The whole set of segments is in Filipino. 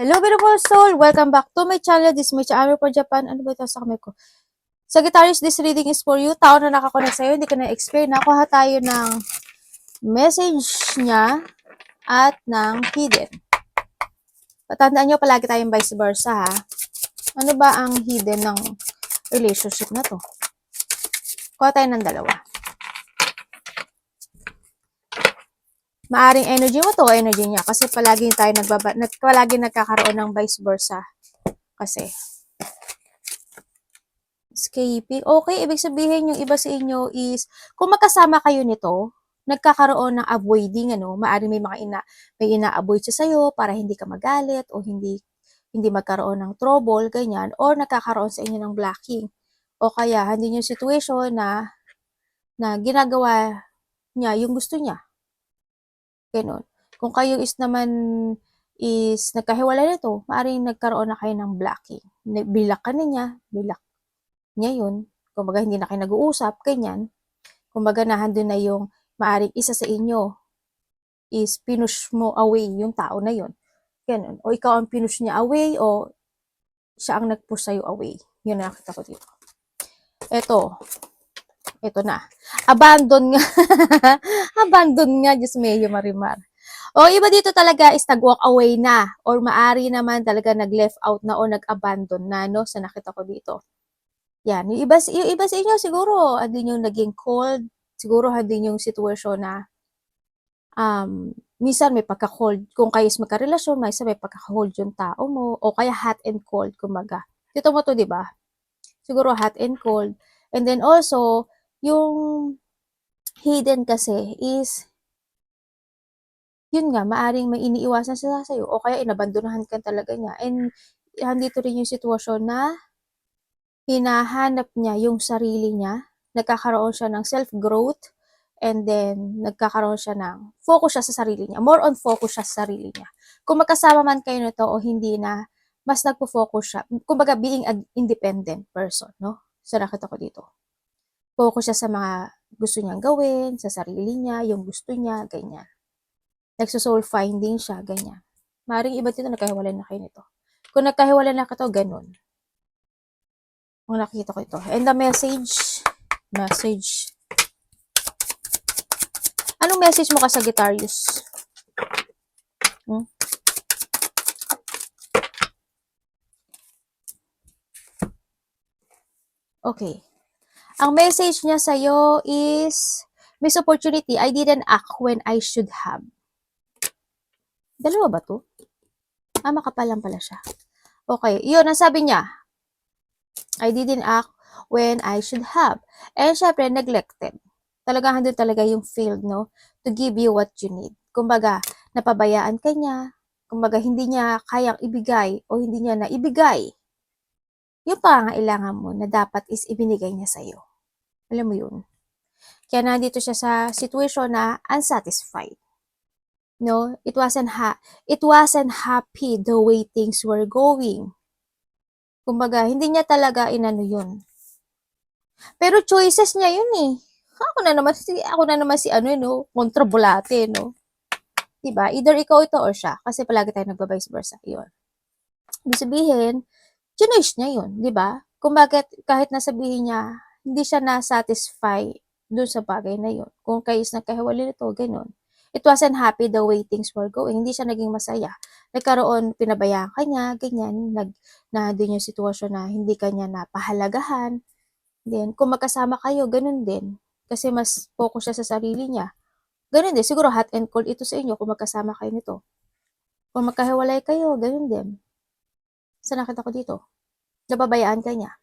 Hello, beautiful soul! Welcome back to my channel. This is my channel for Japan. Ano ba ito sa kamay ko? Sagittarius, this reading is for you. Tao na nakakonect sa'yo, hindi ka na-explain. Nakuha tayo ng message niya at ng hidden. Patandaan nyo, palagi tayong vice versa, ha? Ano ba ang hidden ng relationship na to? Kuha tayo ng dalawa. Maaring energy mo to, energy niya. Kasi palagi tayo palagi nagkakaroon ng vice versa. Kasi escaping. Okay, ibig sabihin yung iba sa inyo is, kung magkasama kayo nito, nagkakaroon ng avoiding, maaring may ina-avoid siya sa'yo para hindi ka magalit o hindi magkaroon ng trouble, ganyan, or nagkakaroon sa inyo ng blocking. O kaya, hindi yung situation na ginagawa niya yung gusto niya. Ganun. Kung kayo nagkahiwalay nito, maaring nagkaroon na kayo ng blocking. Bilak ka na niya, bilak niya yun. Kumbaga, hindi na kayo nag-uusap, ganyan. Kumbaga, nandun na yung maaring isa sa inyo is pinush mo away yung tao na yun. Ganun. O ikaw ang pinush niya away o siya ang nag-push sa'yo away. Yun na nakita ko dito. Ito na. Abandon nga. Abandon nga, Diyos medyo marimar. O iba dito talaga is nag-walk away na or maari naman talaga nag-left out na o nag-abandon na, no? Sa nakita ko dito. Yan. Yung iba sa inyo siguro, andun yung naging cold. Siguro andun yung sitwasyon na minsan may pagka-cold. Kung kayo is magkarelasyon, minsan may pagka-cold yung tao mo o kaya hot and cold, kumbaga. Dito mo to, di ba? Siguro hot and cold. And then also, yung hidden kasi is yun nga, maaring may iniiwasan siya sa'yo o kaya inabandonahan ka talaga niya. And handito rin yung sitwasyon na hinahanap niya yung sarili niya, nagkakaroon siya ng self-growth, and then nagkakaroon siya ng focus siya sa sarili niya. More on focus siya sa sarili niya. Kung magkasama man kayo nito o hindi na, mas nagpo-focus siya. Kumbaga, being an independent person, no? So, nakita ko dito. Focus siya sa mga gusto niyang gawin, sa sarili niya, yung gusto niya, ganyan. Nagso-soul finding siya, ganyan. Maring iba dito, nagkahiwalay na kayo nito. Kung nagkahiwalay na ka to, ganun. Kung nakita ko ito. And the message. Anong message mo ka sa Sagittarius? Okay. Ang message niya sa'yo is, miss opportunity, I didn't act when I should have. Dalawa ba to? Makapal lang pala siya. Okay. Yun, ang sabi niya, I didn't act when I should have. And syempre, neglected. Talaga, handun talaga yung field, no? To give you what you need. Kumbaga, napabayaan ka niya. Kumbaga, hindi niya kayang ibigay o hindi niya naibigay yung pangangailangan mo na dapat is ibinigay niya sa'yo. Alam mo yun? Kaya nandito siya sa situation na unsatisfied. No? It wasn't happy the way things were going. Kumbaga, hindi niya talaga inano yun. Pero choices niya yun eh. Ako na naman si kontrabulate, no? Diba? Either ikaw ito or siya. Kasi palagi tayo nagba-vice versa. Yun. Ibig sabihin, choice niya yun, diba? Kung bakit kahit nasabihin niya, hindi siya na-satisfy dun sa bagay na yun. Kung kayo is nagkahiwalay nito, ganun. It wasn't happy the way things were going. Hindi siya naging masaya. Nagkaroon, pinabayaan ka niya, ganyan. Doon yung sitwasyon na hindi ka niya napahalagahan. Then, kung magkasama kayo, ganun din. Kasi mas focus siya sa sarili niya. Ganun din. Siguro hot and cold ito sa inyo kung magkasama kayo nito. Kung magkahiwalay kayo, ganun din. Sa nakita ko dito, nababayaan ka niya.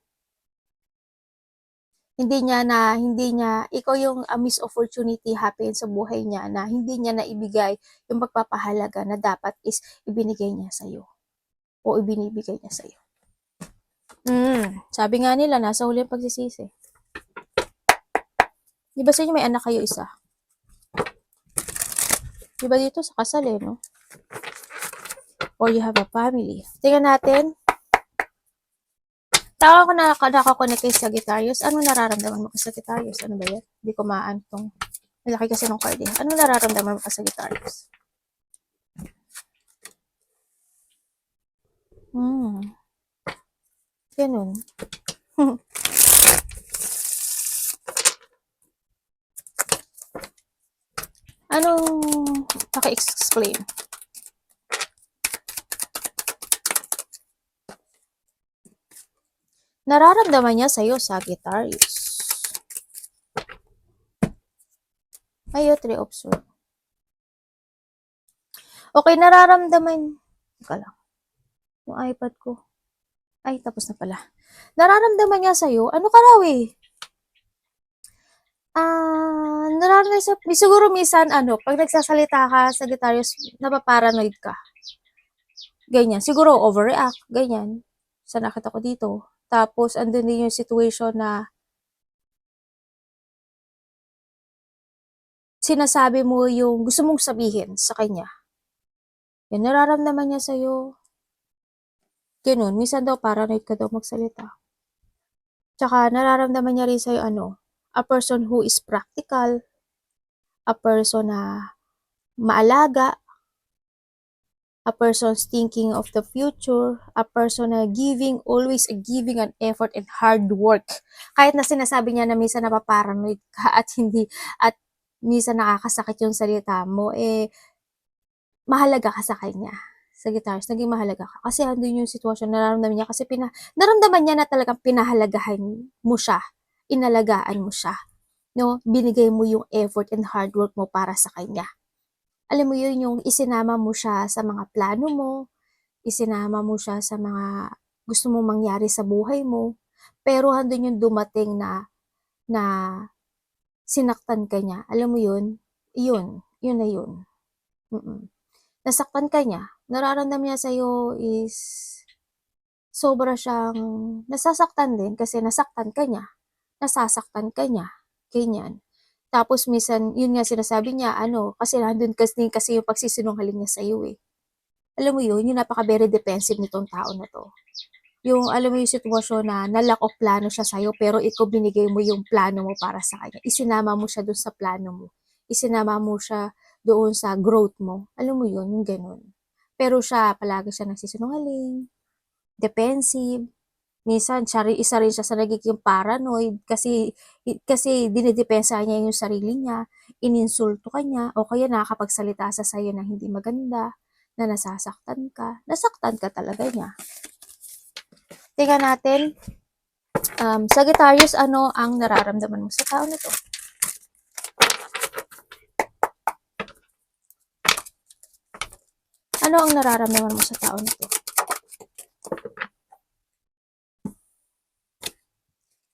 Hindi niya, ikaw yung missed opportunity happen sa buhay niya na hindi niya naibigay yung pagpapahalaga na dapat is ibinigay niya sa'yo. O ibinibigay niya sa'yo. Sabi nga nila, nasa huli ang pagsisisi. Di ba sa inyo may anak kayo isa? Di ba dito sa kasal no? Or you have a family. Tingnan natin. Tawag ko na nakakonect kay Sagittarius. Anong nararamdaman mo kay Sagittarius? Ano ba yan? Hindi ko maantong. Malaki kasi nung card eh. Anong nararamdaman mo kay Sagittarius? Ganun. Anong paki-explain? Nararamdaman niya sa'yo, Sagittarius. Ayo, 3 observe. Okay, nararamdaman. Teka lang. Yung iPad ko. Ay, tapos na pala. Nararamdaman niya sa'yo, ano ka raw eh? Nararamdaman siguro minsan, pag nagsasalita ka, Sagittarius, napaparanoid ka. Ganyan. Siguro overreact, ganyan. Sa nakita ko dito. Tapos, andun din yung situation na sinasabi mo yung gusto mong sabihin sa kanya. Yan, nararamdaman niya sa'yo. Ganun. Minsan daw, paranoid ka daw magsalita. Tsaka, nararamdaman niya rin sa'yo, a person who is practical, a person na maalaga, a person's thinking of the future, a person na always giving an effort and hard work. Kahit na sinasabi niya na minsan napaparanoid ka at minsan nakakasakit yung salita mo, mahalaga ka sa kanya. Sagittarius, naging mahalaga ka. Kasi andun yung sitwasyon, nararamdaman niya kasi naramdaman niya na talagang pinahalagahan mo siya, inalagaan mo siya. No? Binigay mo yung effort and hard work mo para sa kanya. Alam mo yun, yung isinama mo siya sa mga plano mo, isinama mo siya sa mga gusto mong mangyari sa buhay mo, pero handun yung dumating na sinaktan ka niya. Alam mo yun? Yun na yun. Nasaktan ka niya. Nararamdaman niya sa'yo is sobra siyang nasasaktan din kasi nasaktan ka niya. Nasasaktan ka niya. Ganyan. Tapos minsan, yun nga sinasabi niya, kasi nandun kasi yung pagsisinungaling niya sa'yo eh. Alam mo yun, yung napaka-very defensive nitong tao na to. Yung, alam mo yung sitwasyon na lack of plano siya sa'yo, pero ikaw binigay mo yung plano mo para sa kanya. Isinama mo siya doon sa plano mo. Isinama mo siya doon sa growth mo. Alam mo yun, yung ganun. Pero palagi siya nagsisinungaling, defensive. Minsan, isa rin siya sa nagiging paranoid kasi dinidepensa niya yung sarili niya, ininsulto ka niya, o kaya nakakapagsalita sa sayo na hindi maganda, na nasasaktan ka. Nasaktan ka talaga niya. Tingnan natin, Sagittarius, ano ang nararamdaman mo sa tao na to? Ano ang nararamdaman mo sa tao na to?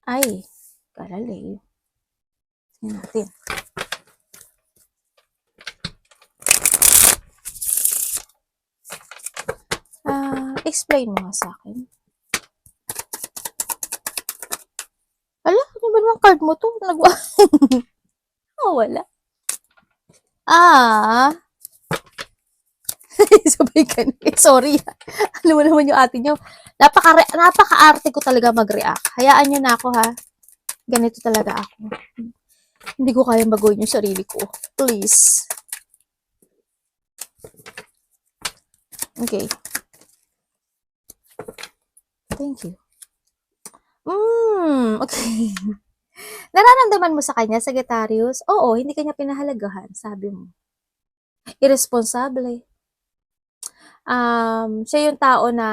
Ay, kalali. Tingnan natin. Explain mo nga sa akin. Ala, ano ba naman card mo to? Wala. Sabay ka na. Sorry. Alam mo naman yung ate nyo. Napaka-arte ko talaga mag-react. Hayaan nyo na ako ha. Ganito talaga ako. Hindi ko kayang baguhin yung sarili ko. Please. Okay. Thank you. Okay. Nararamdaman mo sa kanya, Sagittarius? Oo, hindi kanya pinahalagahan, sabi mo. Irresponsible. Siya yung tao na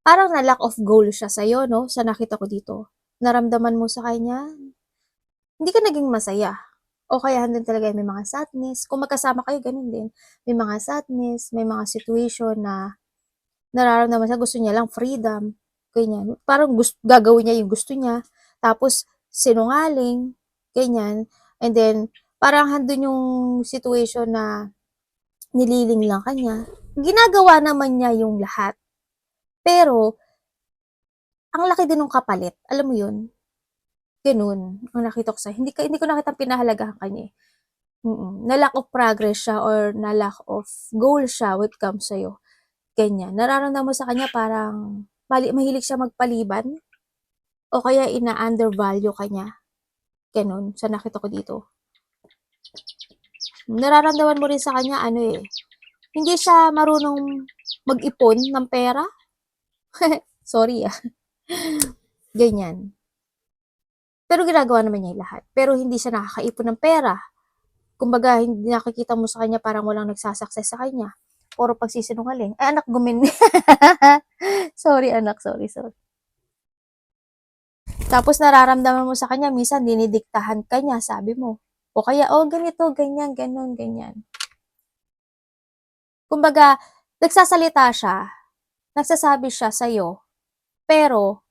parang na lack of goal siya sa'yo, no? Sa nakita ko dito. Naramdaman mo sa kanya, hindi ka naging masaya. O kaya din talaga may mga sadness. Kung magkasama kayo, ganun din. May mga sadness, may mga situation na nararamdaman siya, gusto niya lang freedom. Ganyan. Parang gagawin niya yung gusto niya. Tapos, sinungaling. Ganyan. And then, parang handun yung situation na nililing lang kanya. Ginagawa naman niya yung lahat. Pero, ang laki din ng kapalit. Alam mo yun? Ganun. Ang nakita ko sa hindi ko nakita pinahalagahan kanya eh. Na lack of progress siya or na lack of goal siya when it comes sa'yo. Ganyan. Nararamdaman mo sa kanya parang mahilig siya magpaliban o kaya ina-undervalue kanya. Ganun. Sa nakita ko dito. Nararamdaman mo rin sa kanya, hindi siya marunong mag-ipon ng pera. Sorry ganyan. Pero ginagawa naman niya yung lahat. Pero hindi siya nakakaipon ng pera. Kumbaga, hindi nakikita mo sa kanya parang walang nagsasucess sa kanya. Puro pagsisinungaling. Ay, anak, sorry, anak. Sorry. Tapos nararamdaman mo sa kanya, minsan dinidiktahan ka niya, sabi mo. O kaya, ganito, ganyan, ganon, ganyan. Kumbaga, nagsasalita siya, nagsasabi siya sa'yo, pero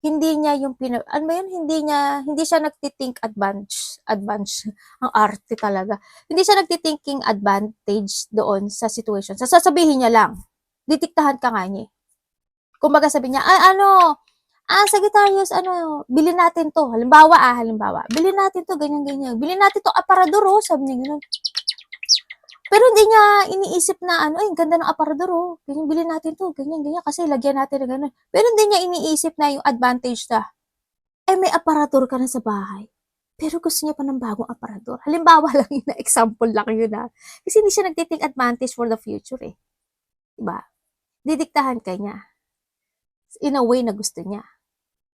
hindi niya yung hindi siya nagti-think advance, ang arte talaga. Hindi siya nagti-thinking advantage doon sa situation. Sasabihin niya lang, ditiktahan ka nga niya. Kumbaga sabi niya, Sagittarius, bilhin natin to. Halimbawa, bilhin natin to, ganyan. Bilhin natin to, aparador, sabi niya gano'n. Pero hindi niya iniisip na, ganda ng aparador, ganyan, bilhin natin to, ganyan, kasi lagyan natin na gano'n. Pero hindi niya iniisip na yung advantage na, may aparador ka na sa bahay. Pero gusto niya pa ng bagong aparador. Halimbawa lang yun na, example lang yun na. Kasi hindi siya nagtiting advantage for the future eh. Diba? Didiktahan ka niya. In a way na gusto niya.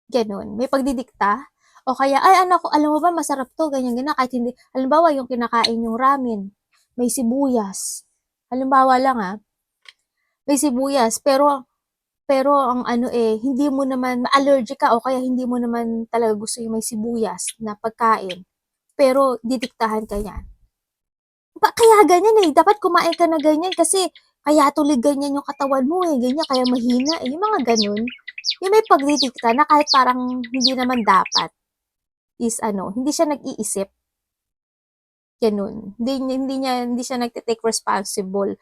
Ganon. May pagdidikta. O kaya, anak ko, alam mo ba, masarap to, ganyan. Kahit hindi, halimbawa, yung kinakain yung ramen, may sibuyas. Halimbawa lang may sibuyas, pero ang hindi mo naman, allergic ka, o kaya hindi mo naman talaga gusto yung may sibuyas na pagkain. Pero, didiktahan ka yan. Kaya ganyan dapat kumain ka na ganyan kasi, kaya tuloy ganyan yung katawan mo ganyan, kaya mahina yung mga ganun. Yung may pagdidikta na kahit parang hindi naman dapat is hindi siya nag-iisip. Ganun. Hindi siya nagte-take responsible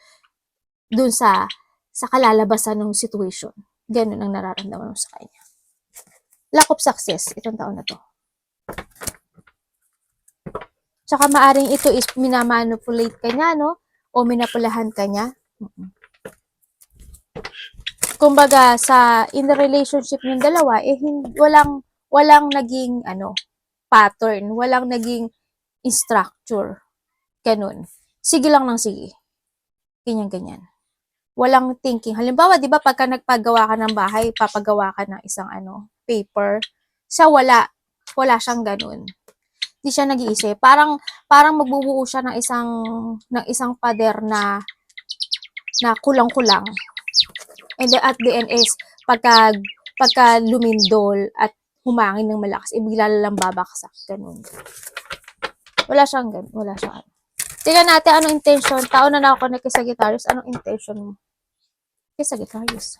dun sa kalalabasan ng situation. Ganun ang nararamdaman mo sa kanya. Lack of success itong taon na to. Tsaka maaring ito is minamanipulate ka niya, no? O minapulahan ka niya. Kumbaga, in the relationship ng dalawa, walang naging, pattern. Walang naging structure. Ganun. Sige lang ng sige. Ganyan. Walang thinking. Halimbawa, di ba, pagka nagpagawa ka ng bahay, papagawa ka ng isang, paper. Siya wala siyang ganun. Di siya nag-iisip. Parang magbubuo siya ng isang pader na kulang-kulang. And then, at the end is, pagka lumindol at humangin ng malakas, bigla lang babaksak. Ganun. Wala siyang ganun. Wala siyang tingnan natin anong intention. Taon na ako kay Sagittarius. Anong intention mo kay Sagittarius?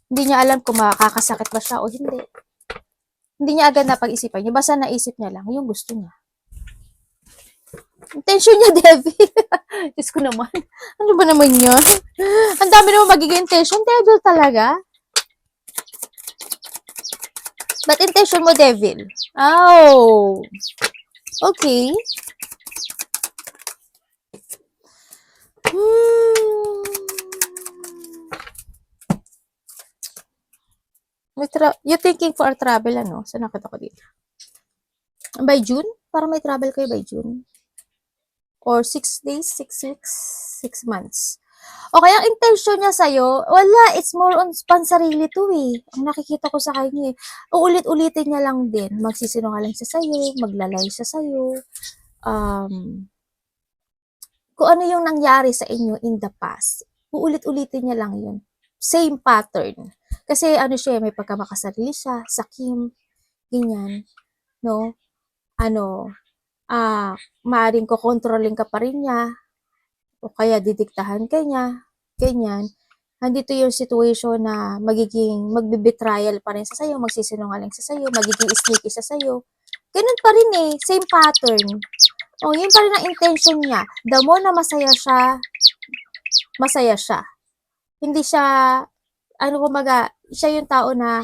Hindi niya alam kung makakasakit ba siya o hindi. Hindi niya agad napag-isipan niya. Basta naisip niya lang yung gusto niya. Intention niya, devil. Diyos ko naman. Ano ba naman yun? Ang dami naman magiging intention. Devil talaga. But intention mo, devil. Oh. Okay. You thinking for a travel, Saan nakita ko dito? By June? Para may travel kayo by June. Or 6 days, 6 weeks, 6 months. Okay, ang intention niya sa'yo, wala, it's more on pansarili to Ang nakikita ko sa kanya uulit-ulitin niya lang din. Magsisinungaling siya sa'yo, maglalay siya sa'yo. Kung ano yung nangyari sa inyo in the past, uulit-ulitin niya lang yun. Same pattern. Kasi siya, may pagkamakasarili siya, sakim, ganyan, no? Maaring kokontrolling ka pa rin niya, o kaya didiktahan ka niya, ganyan. Nandito yung situation na magbibetrayal pa rin sa sayo, magsisinungaling sa sayo, magiging sneaky sa sayo. Ganun pa rin same pattern. Yun pa rin ang intention niya. The more na masaya siya. Hindi siya, siya yung tao na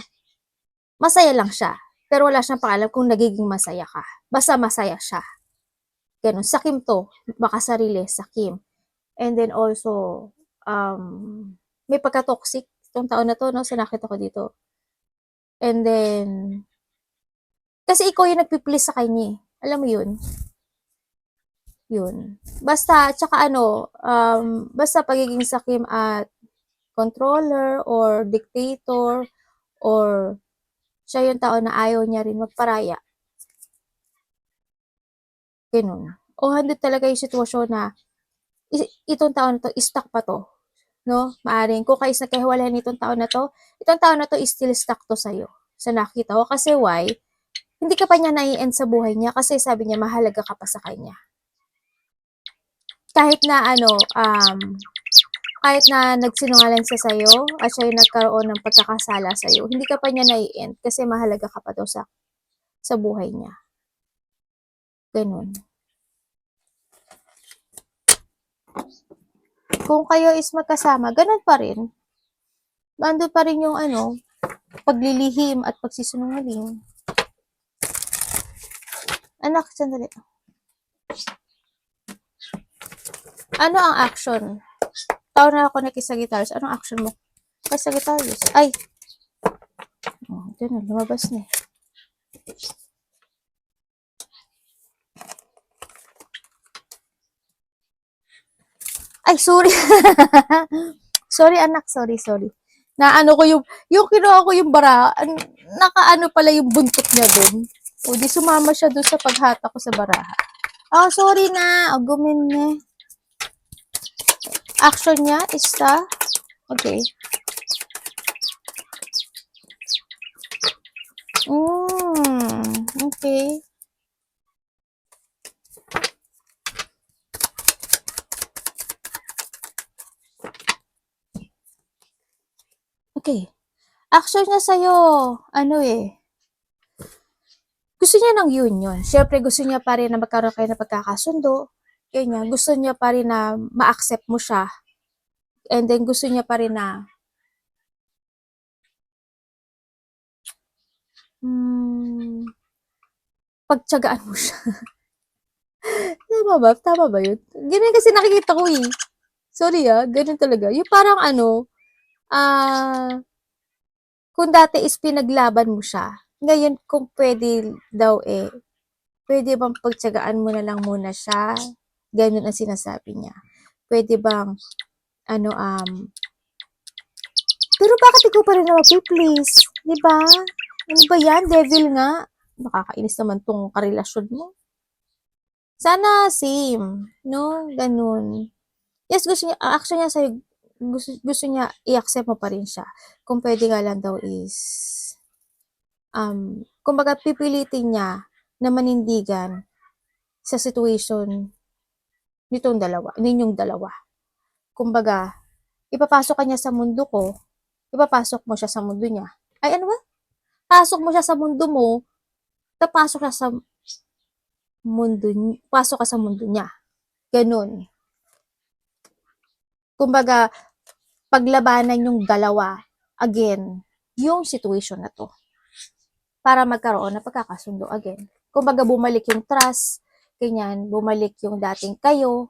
masaya lang siya. Pero wala siyang pakialam kung nagiging masaya ka. Basta masaya siya. Ganun. Sakim to. Makasarili. Sakim. And then also, may pagka-toxic itong taon na to, no? Nakita ko dito. And then, kasi ikaw yung nagpi-please sa kanya. Alam mo yun? Yun. Basta, tsaka basta pagiging sakim at controller or dictator or siya yung tao na ayaw niya rin magparaya. Ganun. O handog talaga yung sitwasyon na itong tao na to, stuck pa to. No? Maaring, kung kayo nagkahiwalayan nitong tao na to, itong tao na to is still stuck to sa'yo. Sa nakita ko. Kasi why? Hindi ka pa niya nai-end sa buhay niya kasi sabi niya mahalaga ka pa sa kanya. Kahit na kahit na nagsinungaling siya sa'yo at siya yung nagkaroon ng pagkakasala sa'yo, hindi ka pa niya nai-end kasi mahalaga ka pa daw sa buhay niya. Ganun. Kung kayo is magkasama, ganun pa rin. Nandun pa rin yung paglilihim at pagsisinungaling. Anak, sandali. Ano ang action? Tao na ako na kay Sagittarius. Anong action mo? Kay Sagittarius. Ay! Oh, ito na, lumabas na eh. Ay, sorry. Sorry, anak. Sorry. Na ko yung kinuha ko yung bara, nakaano pala yung buntot niya dun. O, di sumama siya dun sa paghata ko sa baraha. Oh, sorry na. O, gumin na. Action niya is okay. Okay. Okay. Action niya sa'yo, gusto niya ng union. Siyempre, gusto niya pa rin na magkaroon kayo ng pagkakasundo. Ganyan. Gusto niya pa rin na ma-accept mo siya. And then, gusto niya pa rin na pagtiyagaan mo siya. Tama ba yun? Ganyan kasi nakikita ko eh. Sorry ganun talaga. Yung parang kung dati is pinaglaban mo siya, ngayon kung pwede daw pwede bang pagtiyagaan mo na lang muna siya? Ganun ang sinasabi niya. Pwede bang, pero bakit ikaw pa rin na mag-please? Diba? Ano ba yan? Devil nga. Nakakainis naman tong karelasyon mo. Sana same. No? Ganun. Yes, gusto niya, action niya sa'yo, gusto niya i-accept mo pa rin siya. Kung pwede nga lang daw is, kumbaga pipilitin niya na manindigan sa situation ninyong dalawa. Kumbaga, ipapasok ka niya sa mundo ko, ipapasok mo siya sa mundo niya. Ay, ano ba? Pasok mo siya sa mundo mo, tapasok siya sa pasok ka sa mundo niya. Ganun. Kumbaga, paglabanan yung dalawa, again, yung situation na to. Para magkaroon ng pagkakasundo again. Kumbaga, bumalik yung trust, ganyan, bumalik yung dating kayo,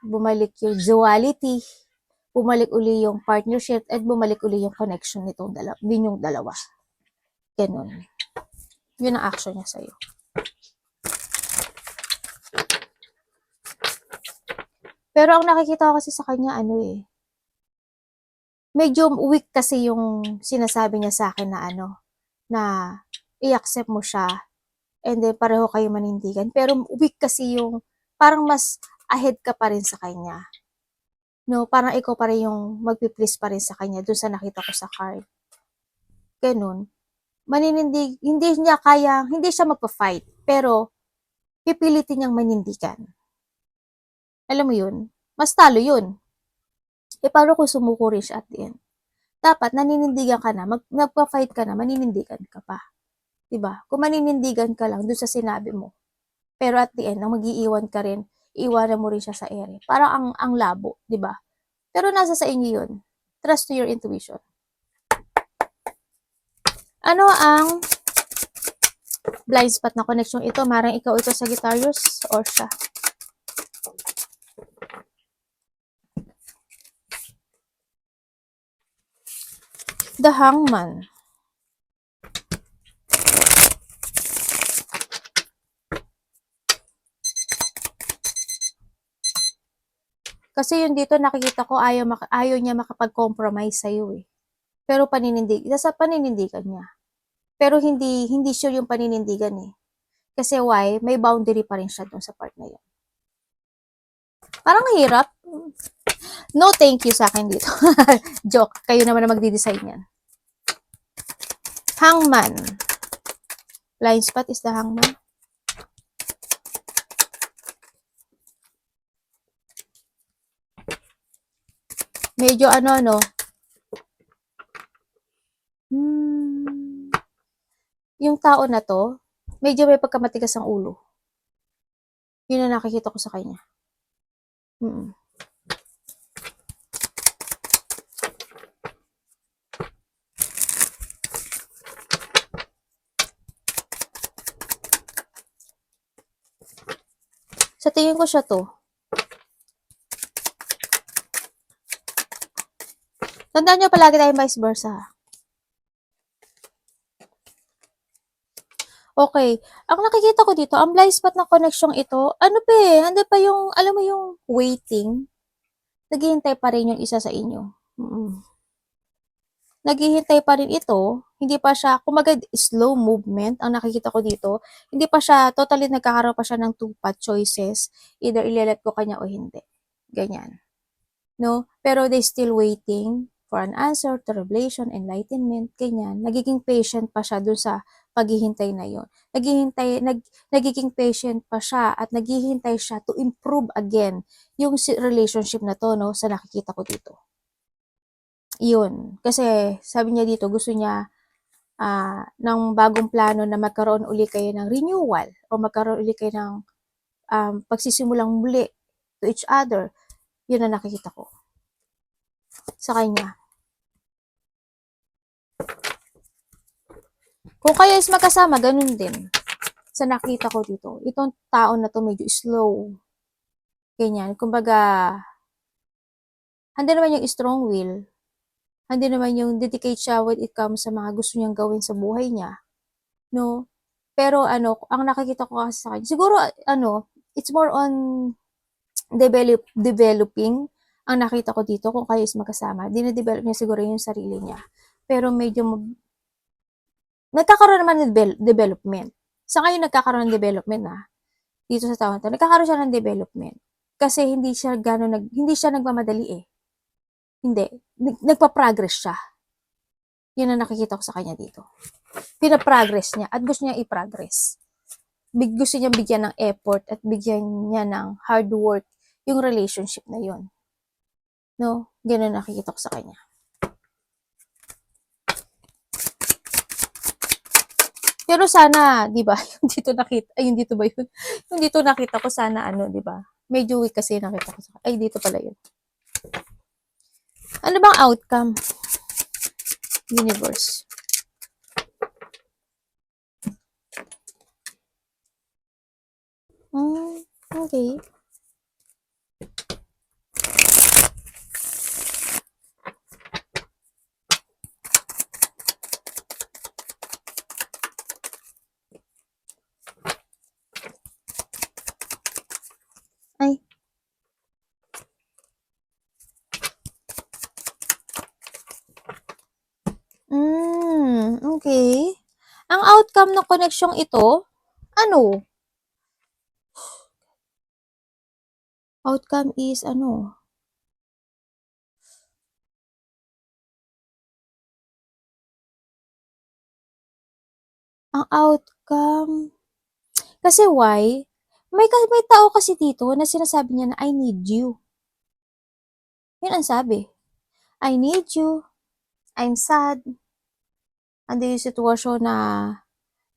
bumalik yung duality, bumalik uli yung partnership, at bumalik uli yung connection ninyong dalawa. Ganun. Yun ang action niya sa'yo. Pero ang nakikita ko kasi sa kanya, medyo weak kasi yung sinasabi niya sa akin na i-accept mo siya, and then pareho kayo manindigan. Pero weak kasi yung, parang mas ahead ka pa rin sa kanya. No, parang ikaw pa rin yung magpi-please pa rin sa kanya dun sa nakita ko sa card. Ganun. Hindi siya magpa-fight, pero pipilitin niyang manindigan. Alam mo yun? Mas talo yun. Paano kung sumuko rin siya at the end? Dapat, naninindigan ka na, magpa-fight ka na, maninindigan ka pa. Diba? Kung maninindigan ka lang dun sa sinabi mo, pero at the end, ang mag-iiwan ka rin, iiwanan mo rin siya sa ere. Parang ang labo, diba? Pero nasa sa inyo yun. Trust to your intuition. Ano ang blind spot na connection ito? Marang ikaw ito, Sagittarius, or siya? The Hangman. Kasi yun dito nakikita ko ayaw niya makapag-compromise sa'yo eh. Pero nasa paninindigan niya. Pero hindi sure yung paninindigan eh. Kasi why? May boundary pa rin siya dun sa part na yun. Parang hirap. No thank you sa akin dito. Joke. Kayo naman na magdi-design yan. Hangman. Blind spot is the hangman. Medyo ano. Yung tao na to, medyo may pagkamatigas ang ulo. Yun ang nakikita ko sa kanya. Sa tingin ko siya to. Tandaan nyo palagi tayong vice versa. Okay. Ang nakikita ko dito, ang blind spot ng connection ito, ano pa yung, alam mo yung waiting? Naghihintay pa rin yung isa sa inyo. Naghihintay pa rin ito, hindi pa siya, kumaga slow movement, ang nakikita ko dito, hindi pa siya, totally nagkakaroon pa siya ng two path choices, either ilelet ko kanya o hindi. Ganyan. No? Pero they still waiting for an answer to revelation, enlightenment, ganyan. Nagiging patient pa siya dun sa paghihintay na yon. Nagiging patient pa siya at naghihintay siya to improve again yung relationship na to, no, sa nakikita ko dito. Yun. Kasi sabi niya dito, gusto niya ng bagong plano na magkaroon uli kayo ng renewal o magkaroon uli kayo ng pagsisimulang muli to each other. Yun ang nakikita ko sa kanya. Kung kayo is magkasama, ganun din. Sa nakita ko dito, itong tao na to medyo slow. Ganyan. Kumbaga, handa naman yung strong will. Handa naman yung dedicate siya when it comes sa mga gusto niyang gawin sa buhay niya. No? Pero ang nakikita ko kasi sa kanya, siguro it's more on developing ang nakita ko dito kung kayo is magkasama. Dine-develop niya siguro yung sarili niya. Pero medyo nagkakaroon naman ng development. Sa ngayon nagkakaroon ng development dito sa taon to. Nagkakaroon siya ng development. Kasi hindi siya nagmamadali eh. Hindi. Nagpa-progress siya. Yun ang nakikita ko sa kanya dito. Pina-progress niya at gusto niya i-progress. Gusto niya bigyan ng effort at bigyan niya ng hard work yung relationship na yun. No? Ganun nakikita ko sa kanya. Pero sana, 'di ba? Yung dito nakita, ay yung dito ba yun? Yung dito nakita ko sana 'di ba? Medyo weak kasi nakita ko sa. Ay dito pala yun. Ano bang outcome? Universe. Okay. Ay. Okay. Ang outcome ng connection ito, ano? Outcome is ano? Ang outcome, kasi why? May tao kasi dito na sinasabi niya na I need you. Yun ang sabi. I need you. I'm sad. Ando yung sitwasyon na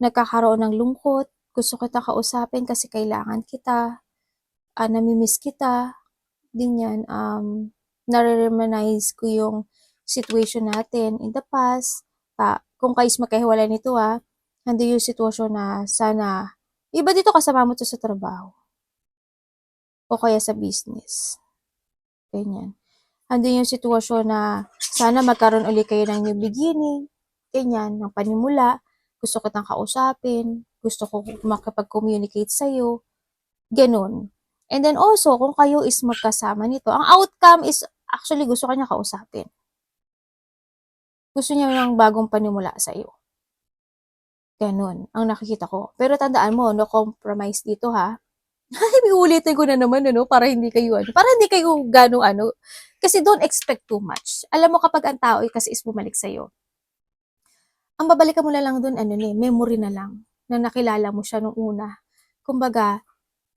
nagkakaroon ng lungkot. Gusto kita kausapin kasi kailangan kita. Namimiss kita. Ganyan. Nare-reminisce ko yung situation natin in the past. Kung kayo magkahiwalay nito ando yung sitwasyon na sana, iba dito kasama mo to sa trabaho. O kaya sa business. Ganyan. Ando yung sitwasyon na sana magkaroon ulit kayo ng new beginning. Ganyan, ng panimula. Gusto kitang kausapin. Gusto ko makapag-communicate sa'yo. Ganon. And then also, kung kayo is magkasama nito, ang outcome is actually gusto ka niya kausapin. Gusto niya ng bagong panimula sa iyo. Ganun, ang nakikita ko. Pero tandaan mo, no compromise dito ha. Ay, uulitin ko na naman, ano, para hindi kayo, para hindi kayo gano'ng kasi don't expect too much. Alam mo kapag ang tao kasi is bumalik sa'yo, ang babalikan mo na lang dun, memory na lang, na nakilala mo siya nung una. Kumbaga,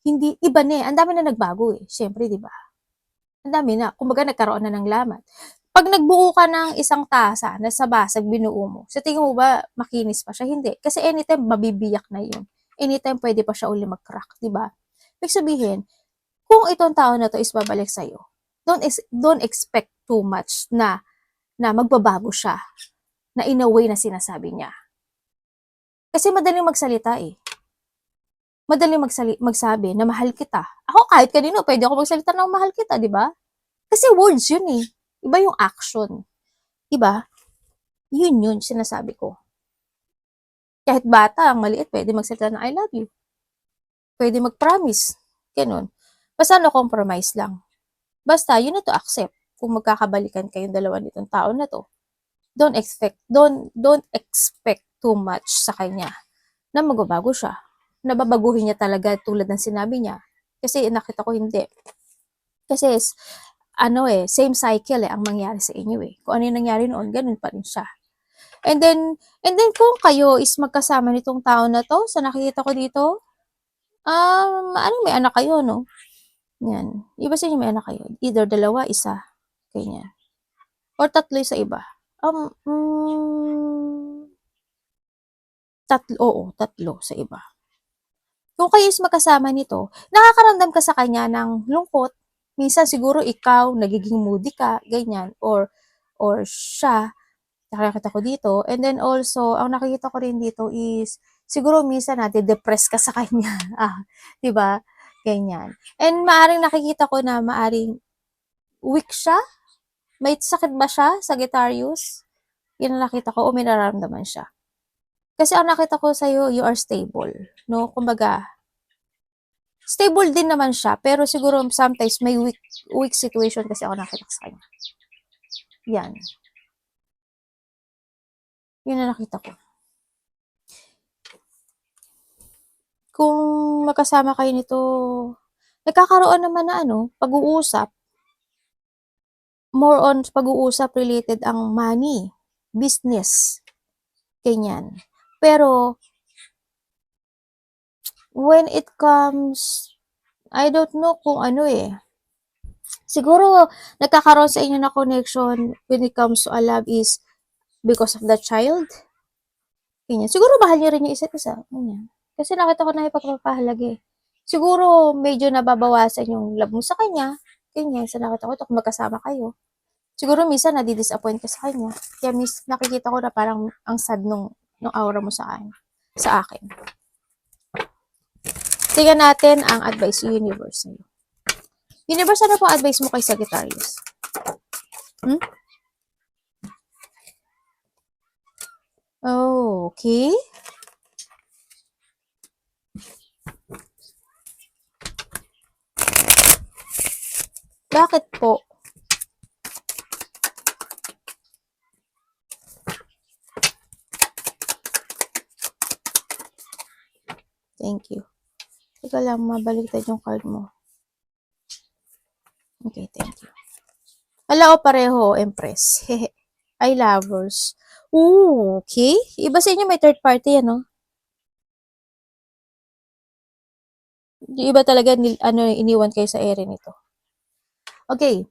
hindi, iba na ang dami na nagbago Siyempre, di ba? Ang dami na, kumbaga nagkaroon na ng lamat. Pag nagbuo ka ng isang tasa na sa basag binuo mo, sa tingin mo ba makinis pa siya? Hindi. Kasi anytime mabibiyak na yun. Anytime pwede pa siya uli mag-crack, di ba? Ibig sabihin, kung itong tao na to is babalik sa'yo, don't expect too much na magbabago siya, na in a way na sinasabi niya. Kasi madaling magsalita Madaling magsabi na mahal kita. Ako kahit kanino, pwede ako magsalita ng mahal kita, di ba? Kasi words yun Iba yung action. Di ba? Yun, sinasabi ko. Kahit bata, ang maliit, pwede magsalita ng I love you. Pwede mag-promise. Ganun. Basta no compromise lang. Basta, you need to accept kung magkakabalikan kayong dalawa nitong tao na to. Don't expect too much sa kanya na magbabago siya. Nababaguhin niya talaga tulad ng sinabi niya. Kasi nakita ko hindi. Kasi same cycle ang mangyari sa inyo Kung ano yung nangyari noon, ganun pa rin siya. And then kung kayo is magkasama nitong tao na to, sa nakikita ko dito, may anak kayo, no? Yan. Iba sa inyo may anak kayo. Either dalawa, isa. Ganyan. Or tatlo sa iba. Tatlo sa iba. Kung kayo is magkasama nito, nakakaramdam ka sa kanya ng lungkot. Minsan siguro ikaw, nagiging moody ka, ganyan. Or siya, nakikita ko dito. And then also, ang nakikita ko rin dito is, siguro minsan depress ka sa kanya. Diba? Ganyan. And maaring nakikita ko na maaring weak siya. May sakit ba siya, Sagittarius? Yan ang nakita ko, o may nararamdaman siya. Kasi ang nakita ko sa'yo, you are stable. No? Kumbaga, stable din naman siya, pero siguro sometimes may weak situation kasi ako nakita sa kanya. Yan. Yun na nakita ko. Kung magkasama kayo nito, nagkakaroon naman na pag-uusap. More on pag-uusap related ang money, business, ganyan. Pero, when it comes, I don't know kung siguro, nagkakaroon sa inyo na connection when it comes to a love is because of the child. Ganyan. Siguro mahal niyo rin yung isa't isa. Ganyan. Kasi nakita ko na ipagpapahalagi. Siguro medyo nababawasan yung love mo sa kanya. Ganyan. So nakita ko ito kung magkasama kayo. Siguro minsan nadi-disappoint ka sa kanya. Kaya nakikita ko na parang ang sad nung aura mo sa akin. Tingnan natin ang advice ng universe sa'yo. Universe, ano po advice mo kay Sagittarius? Oh, okay. Bakit po? Thank you. Teka lang, mabaliktad yung card mo. Okay, thank you. Hala, pareho, Empress. I lovers. Ooh, okay. Iba sa inyo may third party, Yung iba talaga, iniwan kayo sa ere nito. Okay.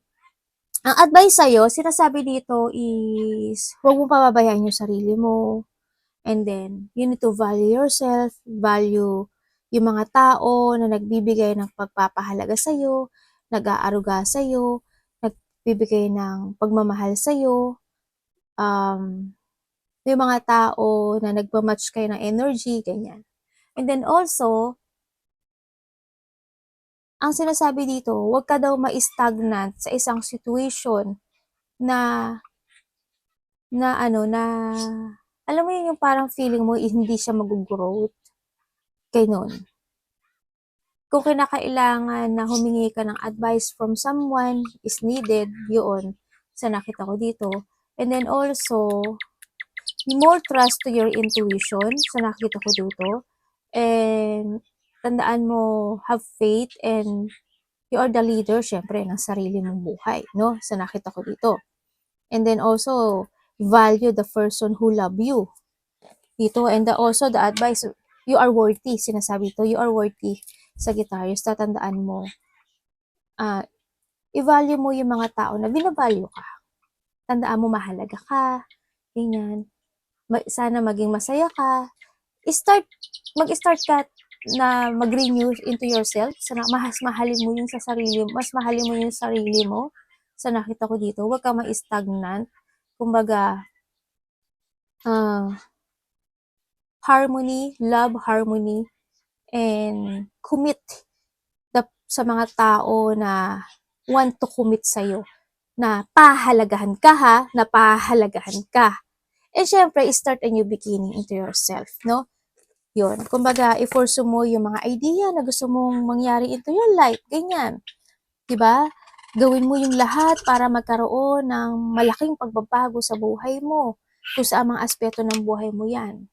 Ang advice sa'yo, sinasabi dito is, huwag mong pababayaan yung sarili mo. And then, you need to value yourself, value yung mga tao na nagbibigay ng pagpapahalaga sa'yo, nag-aaruga sa'yo, nagbibigay ng pagmamahal sa'yo, yung mga tao na nagmamatch kayo ng energy, ganyan. And then also, ang sinasabi dito, huwag ka daw ma-stagnant sa isang situation na alam mo yun yung parang feeling mo hindi siya mag-growth. Ganon. kung kinakailangan na humingi ka ng advice from someone is needed, yun, sa nakita ko dito. And then also, more trust to your intuition, sa nakita ko dito. And tandaan mo, have faith and you are the leader, syempre, ng sarili mong buhay, no? Sa nakita ko dito. And then also, value the person who love you. Dito, and also the advice, you are worthy, sinasabi to, you are worthy. Sagittarius, tatandaan mo, i-value mo yung mga tao na binavalue ka. Tandaan mo, mahalaga ka, ganyan. Sana maging masaya ka. Mag-start ka na mag-renew into yourself. Sana mas mahalin mo yung sa sarili mo. Mas mahalin mo yung sarili mo. Sa nakita ko dito, huwag ka ma-stagnant. Kumbaga, harmony, love harmony, and commit sa mga tao na want to commit sa'yo. Na pahalagahan ka ha, na pahalagahan ka. And syempre, start a new beginning into yourself, no? Yun. Kumbaga, i-force mo yung mga idea na gusto mong mangyari into your life. Ganyan. Diba? Gawin mo yung lahat para magkaroon ng malaking pagbabago sa buhay mo. Kung saan mga aspeto ng buhay mo yan.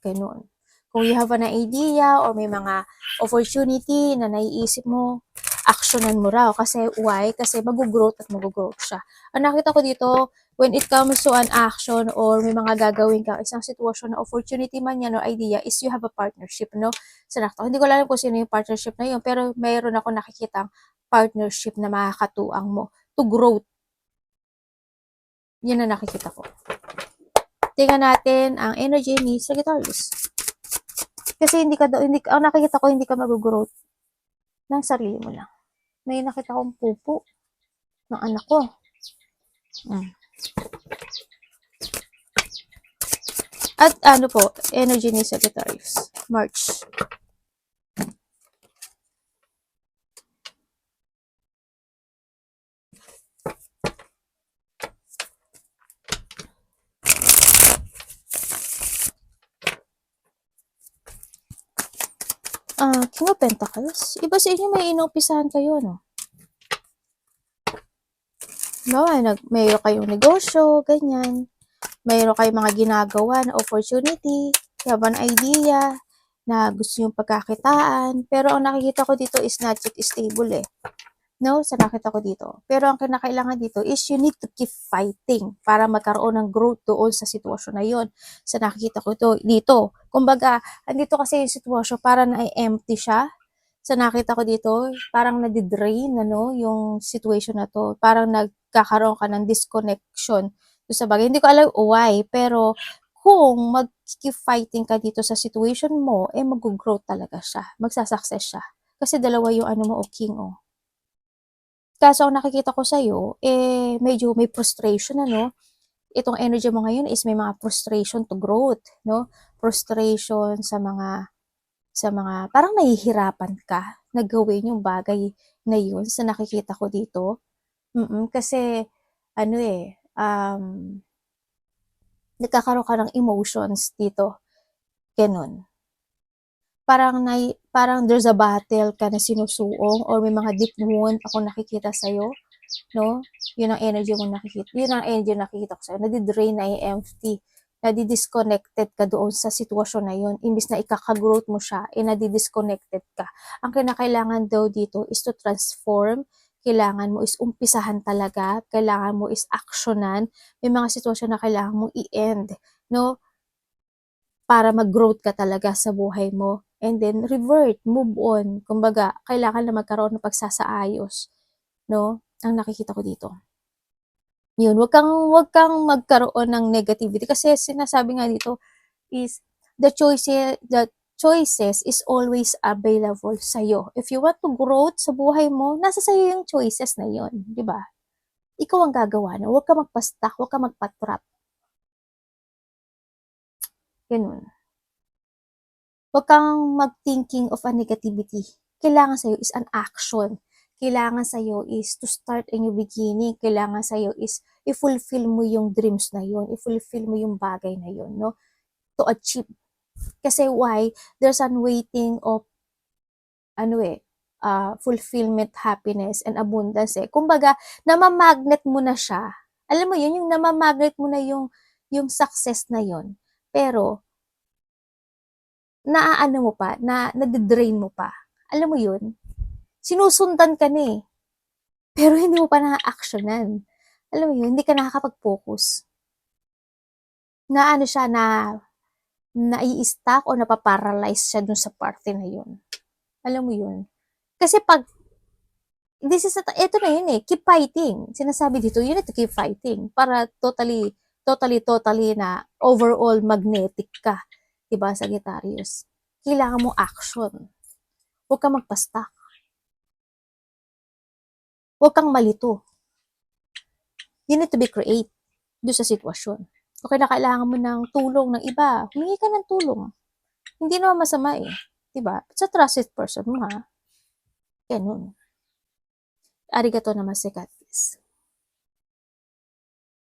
Ganun. Kung you have an idea or may mga opportunity na naiisip mo, actionan mo raw. Kasi why? Kasi mag-growth at mag-growth siya. Ang nakita ko dito, when it comes to an action or may mga gagawin ka, isang sitwasyon na opportunity man yan or idea is you have a partnership, no? Sa nakita ko, hindi ko alam kung sino yung partnership na yun, pero mayroon ako nakikitang partnership na makakatuang mo to growth. Yan na nakikita ko. Tingnan natin ang energy ni Sagittarius. Kasi ang nakikita ko, hindi ka mag-growth ng sarili mo lang. May nakita kong pupo ng anak ko. At ano po, energy ni Sagittarius, March. King of Pentacles. Iba sa inyo, may inumpisahan kayo, no? No, mayroon kayong negosyo, ganyan. Mayroon kayong mga ginagawa na opportunity, you have an idea na gusto yung pagkakitaan. Pero ang nakikita ko dito is not yet stable eh. No, sa nakita ko dito. Pero ang kinakailangan dito is you need to keep fighting para magkaroon ng growth doon sa sitwasyon na yon. Sa nakikita ko dito. Kumbaga, andito kasi yung sitwasyon para na-empty siya. Sa nakita ko dito, parang nadidrain, ano, yung situation na to. Parang nagkakaroon ka ng disconnection. Sa bagay, hindi ko alam why, pero kung mag-keep fighting ka dito sa situation mo, mag-grow talaga siya. Magsasucess siya. Kasi dalawa yung ano mo, king, oh. Kaso ang nakikita ko sa'yo, medyo may frustration, ano? Itong energy mo ngayon is may mga frustration to growth, no? Frustration sa mga, parang nahihirapan ka na gawin yung bagay na yun sa nakikita ko dito. Kasi, nagkakaroon ka ng emotions dito. Ganun. Parang there's a battle ka na sinusuong or may mga deep wound ako nakikita sa'yo, no? Yun ang energy mo nakikita. Yun ang energy nakikita ko sa'yo. Nadidrain, na-empty, nadi-disconnected ka doon sa sitwasyon na yun. Imbis na ikaka-growth mo siya, nadi-disconnected ka. Ang kinakailangan daw dito is to transform. Kailangan mo is umpisahan talaga. Kailangan mo is actionan. May mga sitwasyon na kailangan mong i-end, no? Para mag-growth ka talaga sa buhay mo. And then, revert, move on. Kumbaga, kailangan na magkaroon ng pagsasaayos. No? Ang nakikita ko dito. Yun, wag kang magkaroon ng negativity. Kasi sinasabi nga dito is, the choices is always available sa'yo. If you want to grow sa buhay mo, nasa sa'yo yung choices na yun. Diba? Ikaw ang gagawa na. Huwag ka magpa-stuck, huwag ka magpa-trap. Ganun. Huwag kang mag-thinking of a negativity. Kailangan sa'yo is an action. Kailangan sa'yo is to start a new beginning. Kailangan sa'yo is i-fulfill mo yung dreams na yun. I-fulfill mo yung bagay na yun, no? To achieve. Kasi why? There's an waiting of, fulfillment, happiness, and abundance eh. Kumbaga, namamagnet mo na siya. Alam mo yun, yung namamagnet mo na yung success na yun. Pero, naaano mo pa, nadidrain mo pa. Alam mo yun? Sinusundan ka na eh. Pero hindi mo pa na-actionan. Alam mo yun, hindi ka nakakapag-focus. Na ano siya, nai-stuck o napaparalyze siya dun sa party na yun. Alam mo yun? Kasi pag, ito na yun eh, keep fighting. Sinasabi dito, you need to keep fighting para totally na overall magnetic ka. Diba, Sagittarius? Kailangan mo action. Huwag kang magpa-stuck. Huwag kang malito. You need to be creative doon sa sitwasyon. Okay na kailangan mo ng tulong ng iba, humingi ka ng tulong. Hindi naman masama eh. Diba? It's a trusted person mo ha. Ganun. Arigato naman si Katis.